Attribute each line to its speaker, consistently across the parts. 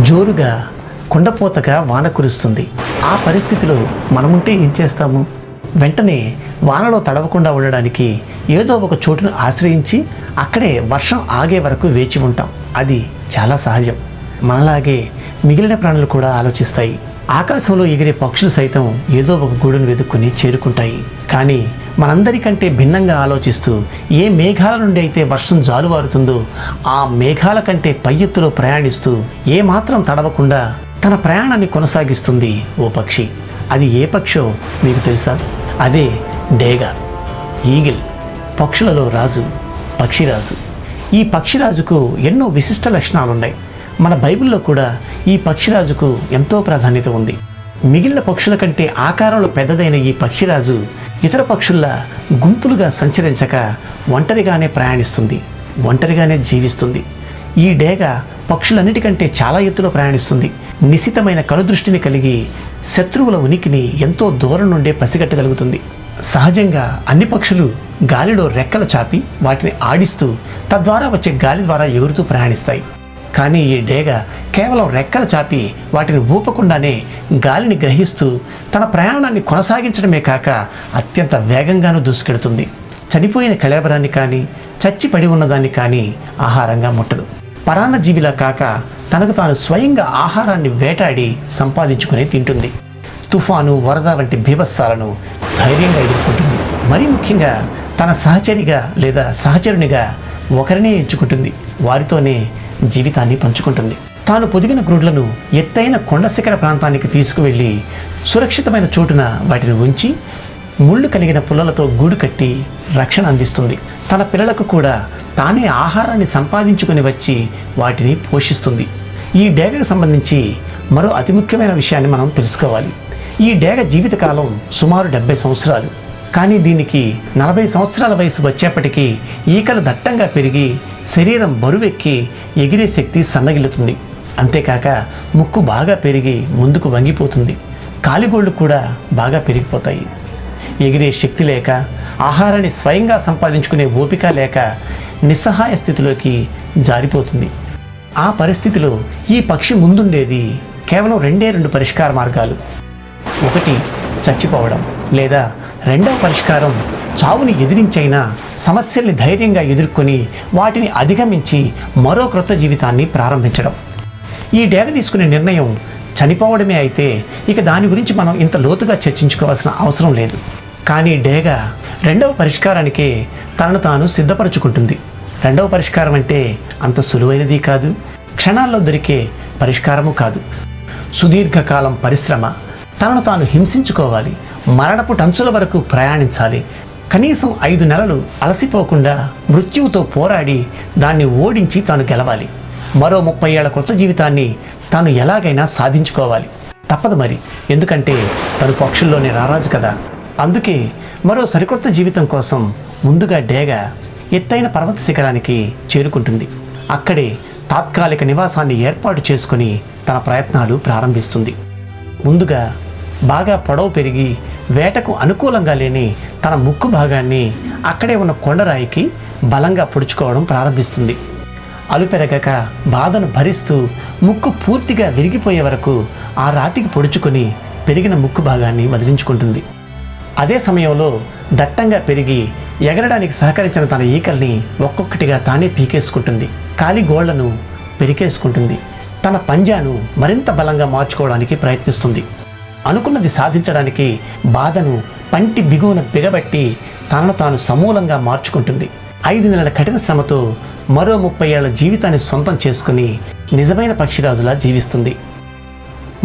Speaker 1: జోరుగా కుండపోతగా వాన కురుస్తుంది. ఆ పరిస్థితిలో మనముంటే ఏం చేస్తాము? వెంటనే వానలో తడవకుండా ఉండడానికి ఏదో ఒక చోటును ఆశ్రయించి అక్కడే వర్షం ఆగే వరకు వేచి ఉంటాం. అది చాలా సహజం. మనలాగే మిగిలిన ప్రాణులు కూడా ఆలోచిస్తాయి. ఆకాశంలో ఎగిరే పక్షులు సైతం ఏదో ఒక గూడును వెతుక్కుని చేరుకుంటాయి. కానీ మనందరికంటే భిన్నంగా ఆలోచిస్తూ ఏ మేఘాల నుండి అయితే వర్షం జాలువారుతుందో ఆ మేఘాల కంటే పై ఎత్తులో ప్రయాణిస్తూ ఏమాత్రం తడవకుండా తన ప్రయాణాన్ని కొనసాగిస్తుంది ఓ పక్షి. అది ఏ పక్షో మీకు తెలుసా? అదే డేగ, ఈగిల్, పక్షులలో రాజు, పక్షిరాజు. ఈ పక్షిరాజుకు ఎన్నో విశిష్ట లక్షణాలున్నాయి. మన బైబిల్లో కూడా ఈ పక్షిరాజుకు ఎంతో ప్రాధాన్యత ఉంది. మిగిలిన పక్షుల కంటే ఆకారంలో పెద్దదైన ఈ పక్షిరాజు ఇతర పక్షుల్లా గుంపులుగా సంచరించక ఒంటరిగానే ప్రయాణిస్తుంది, ఒంటరిగానే జీవిస్తుంది. ఈ డేగ పక్షులన్నిటికంటే చాలా ఎత్తులో ప్రయాణిస్తుంది. నిశితమైన కనుదృష్టిని కలిగి శత్రువుల ఉనికిని ఎంతో దూరం నుండే పసిగట్టగలుగుతుంది. సహజంగా అన్ని పక్షులు గాలిలో రెక్కలు చాపి వాటిని ఆడిస్తూ తద్వారా వచ్చే గాలి ద్వారా ఎగురుతూ ప్రయాణిస్తాయి. కానీ ఈ డేగ కేవలం రెక్కలు చాపి వాటిని ఊపకుండానే గాలిని గ్రహిస్తూ తన ప్రయాణాన్ని కొనసాగించడమే కాక అత్యంత వేగంగానూ దూసుకెడుతుంది. చనిపోయిన కళేబరాన్ని కానీ చచ్చి పడి ఉన్నదాన్ని కానీ ఆహారంగా ముట్టదు. పరాన్న జీవిలా కాక తనకు తాను స్వయంగా ఆహారాన్ని వేటాడి సంపాదించుకుని తింటుంది. తుఫాను, వరద వంటి బీభత్సాలను ధైర్యంగా ఎదుర్కొంటుంది. మరీ ముఖ్యంగా తన సహచరిగా లేదా సహచరునిగా ఒకరినే ఎంచుకుంటుంది. వారితోనే జీవితాన్ని పంచుకుంటుంది. తాను పొదిగిన గ్రుడ్లను ఎత్తైన కొండ శిఖర ప్రాంతానికి తీసుకువెళ్ళి సురక్షితమైన చోటున వాటిని ఉంచి ముళ్ళు కలిగిన పుల్లలతో గూడు కట్టి రక్షణ అందిస్తుంది. తన పిల్లలకు కూడా తానే ఆహారాన్ని సంపాదించుకుని వచ్చి వాటిని పోషిస్తుంది. ఈ డేగకు సంబంధించి మరో అతి ముఖ్యమైన విషయాన్ని మనం తెలుసుకోవాలి. ఈ డేగ జీవితకాలం సుమారు 70 సంవత్సరాలు. కానీ దీనికి 40 సంవత్సరాల వయసు వచ్చేప్పటికీ ఈకలు దట్టంగా పెరిగి శరీరం బరువెక్కి ఎగిరే శక్తి సన్నగిల్లుతుంది. అంతేకాక ముక్కు బాగా పెరిగి ముందుకు వంగిపోతుంది. కాలిగోళ్ళు కూడా బాగా పెరిగిపోతాయి. ఎగిరే శక్తి లేక, ఆహారాన్ని స్వయంగా సంపాదించుకునే ఓపిక లేక నిస్సహాయ స్థితిలోకి జారిపోతుంది. ఆ పరిస్థితిలో ఈ పక్షి ముందుండేది కేవలం 2 పరిష్కార మార్గాలు. ఒకటి చచ్చిపోవడం, లేదా రెండవ పరిష్కారం చావుని ఎదిరించైనా సమస్యల్ని ధైర్యంగా ఎదుర్కొని వాటిని అధిగమించి మరో క్రొత్త జీవితాన్ని ప్రారంభించడం. ఈ డేగ తీసుకునే నిర్ణయం చనిపోవడమే అయితే ఇక దాని గురించి మనం ఇంత లోతుగా చర్చించుకోవాల్సిన అవసరం లేదు. కానీ డేగ రెండవ పరిష్కారానికే తనను తాను సిద్ధపరచుకుంటుంది. రెండవ పరిష్కారం అంటే అంత సులువైనది కాదు, క్షణాల్లో దొరికే పరిష్కారము కాదు. సుదీర్ఘకాలం పరిశ్రమ, తనను తాను హింసించుకోవాలి, మరణపు టంచుల వరకు ప్రయాణించాలి, కనీసం 5 నెలలు అలసిపోకుండా మృత్యువుతో పోరాడి దాన్ని ఓడించి తాను గెలవాలి. మరో 30 ఏళ్ల కొత్త జీవితాన్ని తాను ఎలాగైనా సాధించుకోవాలి. తప్పదు మరి, ఎందుకంటే తను పక్షుల్లోనే రారాజు కదా. అందుకే మరో సరికొత్త జీవితం కోసం ముందుగా డేగ ఎత్తైన పర్వత శిఖరానికి చేరుకుంటుంది. అక్కడే తాత్కాలిక నివాసాన్ని ఏర్పాటు చేసుకుని తన ప్రయత్నాలు ప్రారంభిస్తుంది. ముందుగా బాగా పొడవు పెరిగి వేటకు అనుకూలంగా లేని తన ముక్కు భాగాన్ని అక్కడే ఉన్న కొండరాయికి బలంగా పొడుచుకోవడం ప్రారంభిస్తుంది. అలుపెరగక బాధను భరిస్తూ ముక్కు పూర్తిగా విరిగిపోయే వరకు ఆ రాతికి పొడుచుకొని పెరిగిన ముక్కు భాగాన్ని వదిలించుకుంటుంది. అదే సమయంలో దట్టంగా పెరిగి ఎగరడానికి సహకరించిన తన ఈకల్ని ఒక్కొక్కటిగా తానే పీకేసుకుంటుంది. కాలి గోళ్లను పెరికేసుకుంటుంది. తన పంజాను మరింత బలంగా మార్చుకోవడానికి ప్రయత్నిస్తుంది. అనుకున్నది సాధించడానికి బాధను పంటి బిగువున బిగబట్టి తనను తాను సమూలంగా మార్చుకుంటుంది. 5 నెలల కఠిన శ్రమతో మరో 30 ఏళ్ల జీవితాన్ని సొంతం చేసుకుని నిజమైన పక్షిరాజులా జీవిస్తుంది.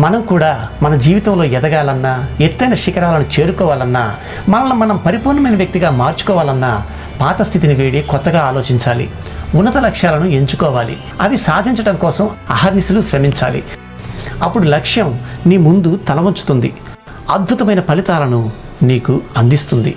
Speaker 1: మనం కూడా మన జీవితంలో ఎదగాలన్నా, ఎత్తైన శిఖరాలను చేరుకోవాలన్నా, మనల్ని మనం పరిపూర్ణమైన వ్యక్తిగా మార్చుకోవాలన్నా పాత స్థితిని వీడి కొత్తగా ఆలోచించాలి. ఉన్నత లక్ష్యాలను ఎంచుకోవాలి. అవి సాధించడం కోసం అహర్నిశలు శ్రమించాలి. అప్పుడు లక్ష్యం నీ ముందు తల వంచుతుంది, అద్భుతమైన ఫలితాలను నీకు అందిస్తుంది.